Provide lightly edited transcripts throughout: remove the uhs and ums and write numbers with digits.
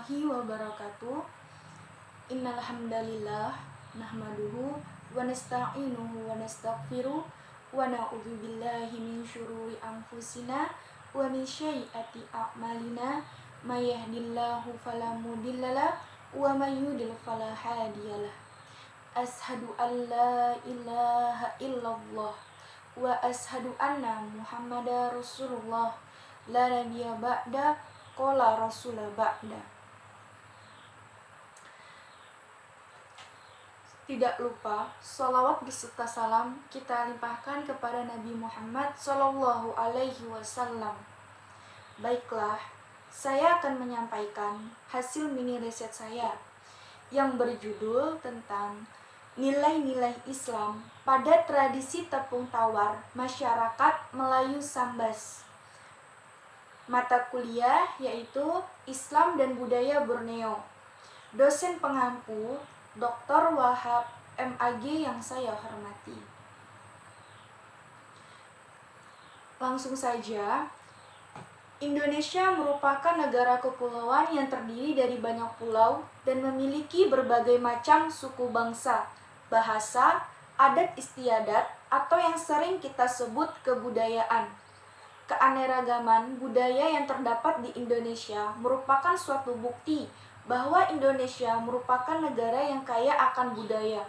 warahmatullahi wabarakatuh. Innal hamdalillah nahmaduhu wa nasta'inuhu wa nastaghfiruh wa na'udzu billahi min syururi anfusina wa min sayyiati a'malina may yahdihillahu fala mudhillalah wa may yudlil fala hadiyalah. Ashhadu an la ilaha illallah wa ashhadu anna muhammadar rasulullah la nabiyya ba'da qala rasulullah ba'da. Tidak lupa, sholawat beserta salam kita limpahkan kepada Nabi Muhammad Sallallahu Alaihi Wasallam. Baiklah, saya akan menyampaikan hasil mini riset saya yang berjudul tentang nilai-nilai Islam pada tradisi tepung tawar masyarakat Melayu Sambas. Mata kuliah yaitu Islam dan Budaya Borneo. Dosen pengampu Dr. Wahab MAG yang saya hormati. Langsung saja, Indonesia merupakan negara kepulauan yang terdiri dari banyak pulau dan memiliki berbagai macam suku bangsa, bahasa, adat istiadat, atau yang sering kita sebut kebudayaan. Keanekaragaman budaya yang terdapat di Indonesia merupakan suatu bukti bahwa Indonesia merupakan negara yang kaya akan budaya.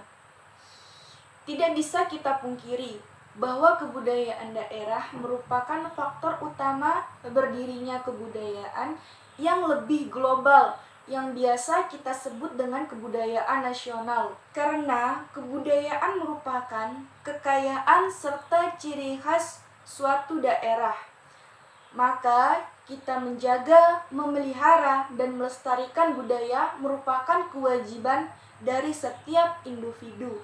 Tidak bisa kita pungkiri bahwa kebudayaan daerah merupakan faktor utama berdirinya kebudayaan yang lebih global yang biasa kita sebut dengan kebudayaan nasional. Karena kebudayaan merupakan kekayaan serta ciri khas suatu daerah, maka kita menjaga, memelihara, dan melestarikan budaya merupakan kewajiban dari setiap individu.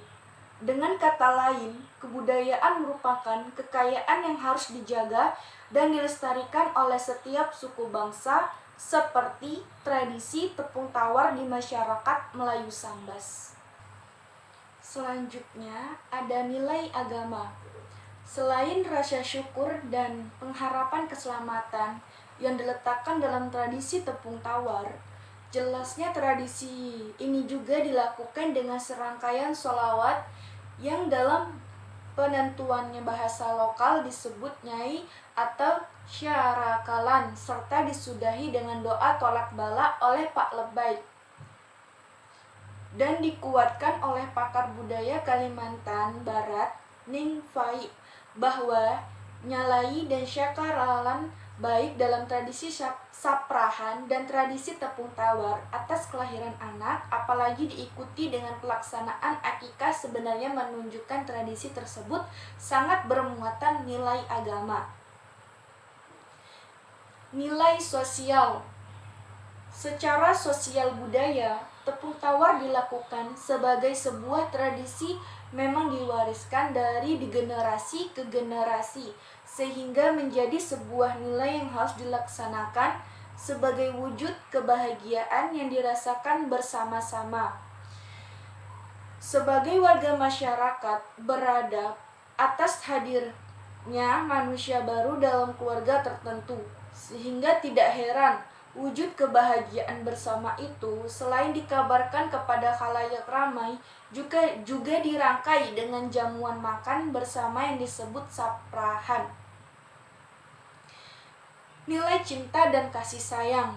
Dengan kata lain, kebudayaan merupakan kekayaan yang harus dijaga dan dilestarikan oleh setiap suku bangsa, seperti tradisi tepung tawar di masyarakat Melayu Sambas. Selanjutnya, ada nilai agama. Selain rasa syukur dan pengharapan keselamatan yang diletakkan dalam tradisi tepung tawar, jelasnya tradisi ini juga dilakukan dengan serangkaian sholawat yang dalam penentuannya bahasa lokal disebut nyai atau syarakalan, serta disudahi dengan doa tolak bala oleh Pak Lebay, dan dikuatkan oleh pakar budaya Kalimantan Barat Ning Fai bahwa nyalai dan syakaralan baik dalam tradisi saprahan dan tradisi tepung tawar atas kelahiran anak, apalagi diikuti dengan pelaksanaan akikah, sebenarnya menunjukkan tradisi tersebut sangat bermuatan nilai agama. Nilai sosial. Secara sosial budaya, tepung tawar dilakukan sebagai sebuah tradisi memang diwariskan dari generasi ke generasi, sehingga menjadi sebuah nilai yang harus dilaksanakan sebagai wujud kebahagiaan yang dirasakan bersama-sama. Sebagai warga masyarakat beradab atas hadirnya manusia baru dalam keluarga tertentu, sehingga tidak heran wujud kebahagiaan bersama itu selain dikabarkan kepada khalayak ramai, juga dirangkai dengan jamuan makan bersama yang disebut saprahan. Nilai cinta dan kasih sayang.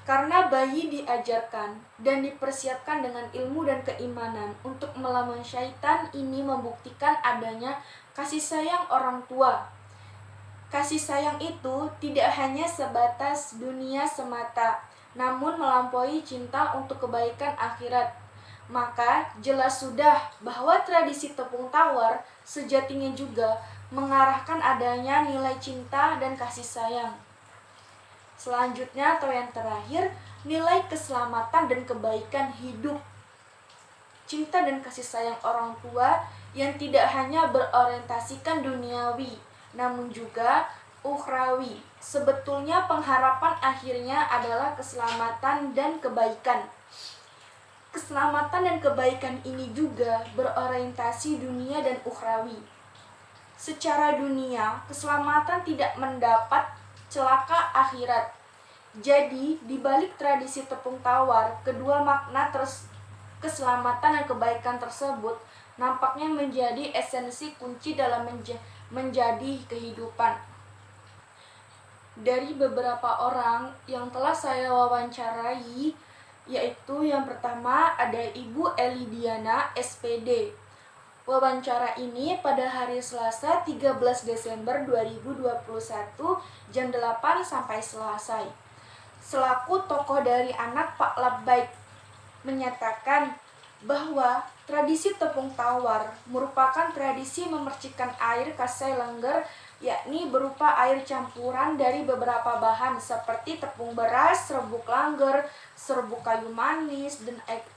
Karena bayi diajarkan dan dipersiapkan dengan ilmu dan keimanan untuk melawan syaitan, ini membuktikan adanya kasih sayang orang tua. Kasih sayang itu tidak hanya sebatas dunia semata, namun melampaui cinta untuk kebaikan akhirat. Maka jelas sudah bahwa tradisi tepung tawar sejatinya juga mengarahkan adanya nilai cinta dan kasih sayang. Selanjutnya atau yang terakhir, nilai keselamatan dan kebaikan hidup. Cinta dan kasih sayang orang tua yang tidak hanya berorientasikan duniawi, namun juga ukhrawi. Sebetulnya pengharapan akhirnya adalah keselamatan dan kebaikan. Keselamatan dan kebaikan ini juga berorientasi dunia dan ukhrawi. Secara dunia, keselamatan tidak mendapat celaka akhirat. Jadi, di balik tradisi tepung tawar, kedua makna keselamatan dan kebaikan tersebut nampaknya menjadi esensi kunci dalam menjadi kehidupan. Dari beberapa orang yang telah saya wawancarai, yaitu yang pertama ada Ibu Elidiana, SPD. Wawancara ini pada hari Selasa 13 Desember 2021 jam 8 sampai selesai. Selaku tokoh dari anak Pak Labbaik menyatakan bahwa tradisi tepung tawar merupakan tradisi memercikan air kasai lengger, yakni berupa air campuran dari beberapa bahan seperti tepung beras, serbuk langger, serbuk kayu manis, dan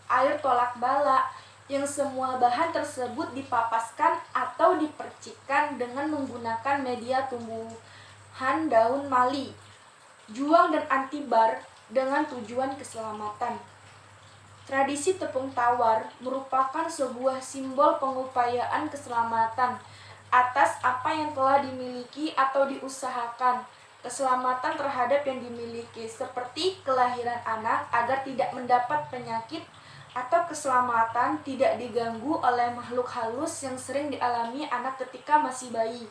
air tolak bala, yang semua bahan tersebut dipapaskan atau dipercikkan dengan menggunakan media tumbuhan daun mali, juang dan antibar dengan tujuan keselamatan. Tradisi tepung tawar merupakan sebuah simbol pengupayaan keselamatan atas apa yang telah dimiliki atau diusahakan, keselamatan terhadap yang dimiliki seperti kelahiran anak agar tidak mendapat penyakit atau keselamatan tidak diganggu oleh makhluk halus yang sering dialami anak ketika masih bayi,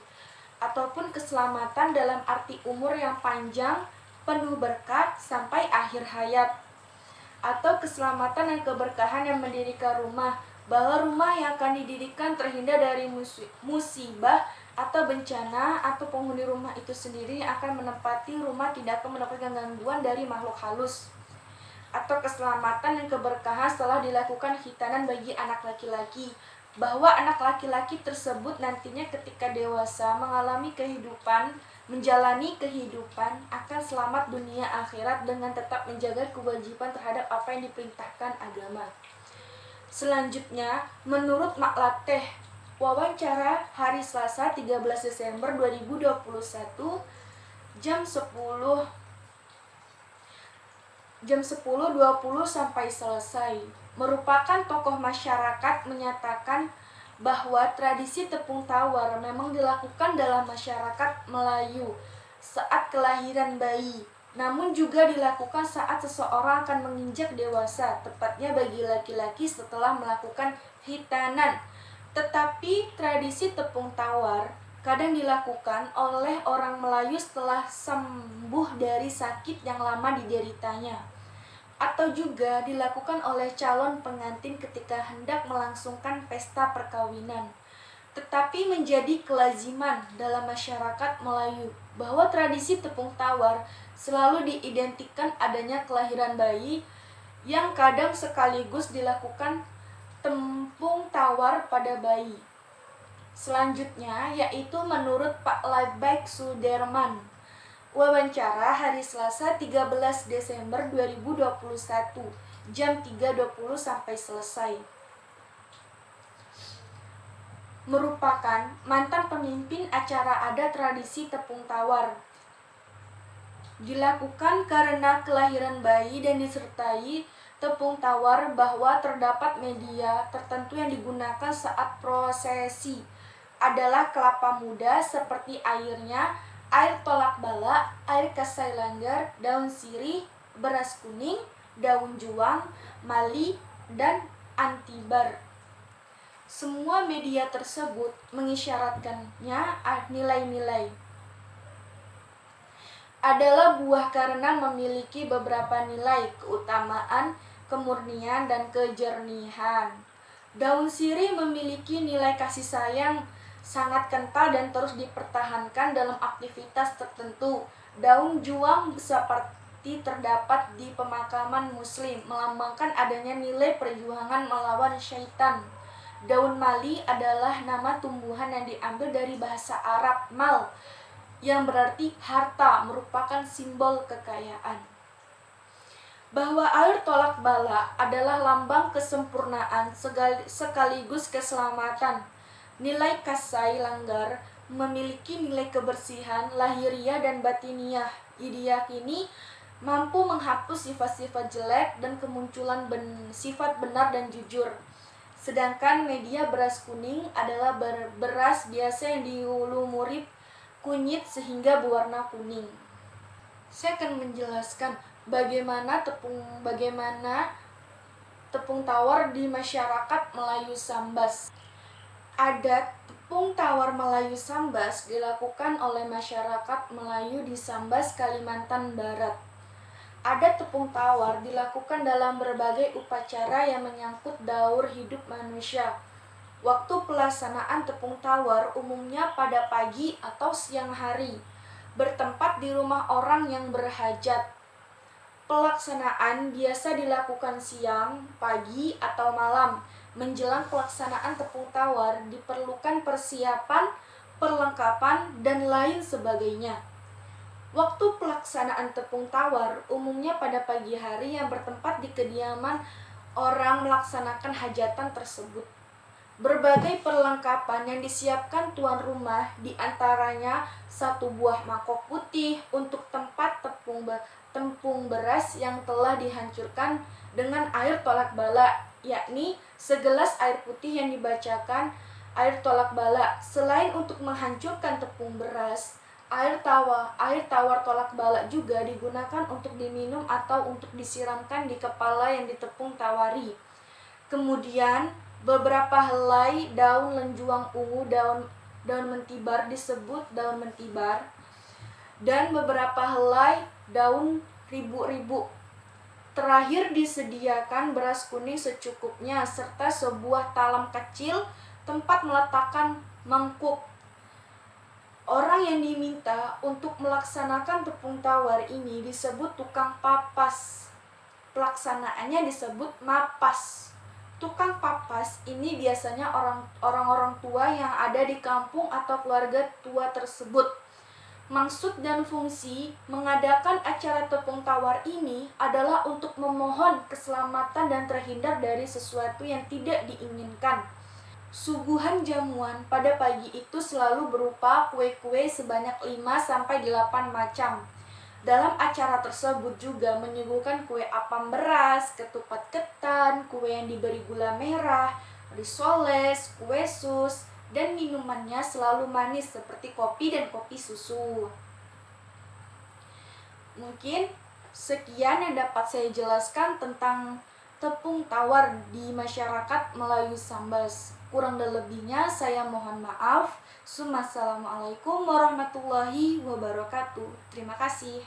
ataupun keselamatan dalam arti umur yang panjang, penuh berkah sampai akhir hayat, atau keselamatan dan keberkahan yang mendirikan rumah, bahwa rumah yang akan didirikan terhindar dari musibah atau bencana, atau penghuni rumah itu sendiri akan menempati rumah tidak akan mendapatkan gangguan dari makhluk halus, atau keselamatan dan keberkahan setelah dilakukan khitanan bagi anak laki-laki, bahwa anak laki-laki tersebut nantinya ketika dewasa menjalani kehidupan akan selamat dunia akhirat dengan tetap menjaga kewajiban terhadap apa yang diperintahkan agama. Selanjutnya, menurut Mak Lateh, wawancara hari Selasa 13 Desember 2021 jam 10.20 sampai selesai, merupakan tokoh masyarakat menyatakan bahwa tradisi tepung tawar memang dilakukan dalam masyarakat Melayu saat kelahiran bayi, namun juga dilakukan saat seseorang akan menginjak dewasa, tepatnya bagi laki-laki setelah melakukan khitanan. Tetapi tradisi tepung tawar kadang dilakukan oleh orang Melayu setelah sembuh dari sakit yang lama dideritanya, atau juga dilakukan oleh calon pengantin ketika hendak melangsungkan pesta perkawinan. Tetapi menjadi kelaziman dalam masyarakat Melayu bahwa tradisi tepung tawar selalu diidentikan adanya kelahiran bayi, yang kadang sekaligus dilakukan tepung tawar pada bayi. Selanjutnya yaitu menurut Pak Labbaik Suderman, wawancara hari Selasa 13 Desember 2021 jam 3.20 sampai selesai, merupakan mantan pemimpin acara adat tradisi tepung tawar. Dilakukan karena kelahiran bayi dan disertai tepung tawar, bahwa terdapat media tertentu yang digunakan saat prosesi adalah kelapa muda seperti airnya, air tolak bala, air kasai langgar, daun sirih, beras kuning, daun juang, mali, dan antibar. Semua media tersebut mengisyaratkannya nilai-nilai adalah buah karena memiliki beberapa nilai keutamaan, kemurnian, dan kejernihan. Daun sirih memiliki nilai kasih sayang sangat kental dan terus dipertahankan dalam aktivitas tertentu. Daun juang seperti terdapat di pemakaman muslim, melambangkan adanya nilai perjuangan melawan syaitan. Daun mali adalah nama tumbuhan yang diambil dari bahasa Arab mal, yang berarti harta, merupakan simbol kekayaan. Bahwa air tolak bala adalah lambang kesempurnaan sekaligus keselamatan. Nilai kasai langgar memiliki nilai kebersihan lahiriah dan batiniah. Diyakini mampu menghapus sifat-sifat jelek dan kemunculan sifat benar dan jujur. Sedangkan media beras kuning adalah beras biasa yang dilumuri kunyit sehingga berwarna kuning. Saya akan menjelaskan bagaimana tepung tawar di masyarakat Melayu Sambas. Adat tepung tawar Melayu Sambas dilakukan oleh masyarakat Melayu di Sambas, Kalimantan Barat. Adat tepung tawar dilakukan dalam berbagai upacara yang menyangkut daur hidup manusia. Waktu pelaksanaan tepung tawar umumnya pada pagi atau siang hari, bertempat di rumah orang yang berhajat. Pelaksanaan biasa dilakukan siang, pagi, atau malam. Menjelang pelaksanaan tepung tawar diperlukan persiapan, perlengkapan, dan lain sebagainya. Waktu pelaksanaan tepung tawar umumnya pada pagi hari yang bertempat di kediaman orang melaksanakan hajatan tersebut. Berbagai perlengkapan yang disiapkan tuan rumah, diantaranya 1 buah mangkok putih untuk tempat tepung beras yang telah dihancurkan dengan air tolak bala, yakni segelas air putih yang dibacakan air tolak bala. Selain untuk menghancurkan tepung beras, air tawar tolak bala juga digunakan untuk diminum atau untuk disiramkan di kepala yang ditepung tawari. Kemudian beberapa helai daun lenjuang ungu, daun mentibar disebut daun mentibar, dan beberapa helai daun ribu-ribu. Terakhir disediakan beras kuning secukupnya serta sebuah talam kecil tempat meletakkan mangkuk. Orang yang diminta untuk melaksanakan tepung tawar ini disebut tukang papas. Pelaksanaannya disebut mapas. Tukang papas ini biasanya orang-orang tua yang ada di kampung atau keluarga tua tersebut. Maksud dan fungsi mengadakan acara tepung tawar ini adalah untuk memohon keselamatan dan terhindar dari sesuatu yang tidak diinginkan. Suguhan jamuan pada pagi itu selalu berupa kue-kue sebanyak 5-8 macam. Dalam acara tersebut juga menyuguhkan kue apam beras, ketupat ketan, kue yang diberi gula merah, risoles, kue sus, dan minumannya selalu manis seperti kopi dan kopi susu. Mungkin sekian yang dapat saya jelaskan tentang tepung tawar di masyarakat Melayu Sambas. Kurang dan lebihnya saya mohon maaf. Assalamualaikum warahmatullahi wabarakatuh. Terima kasih.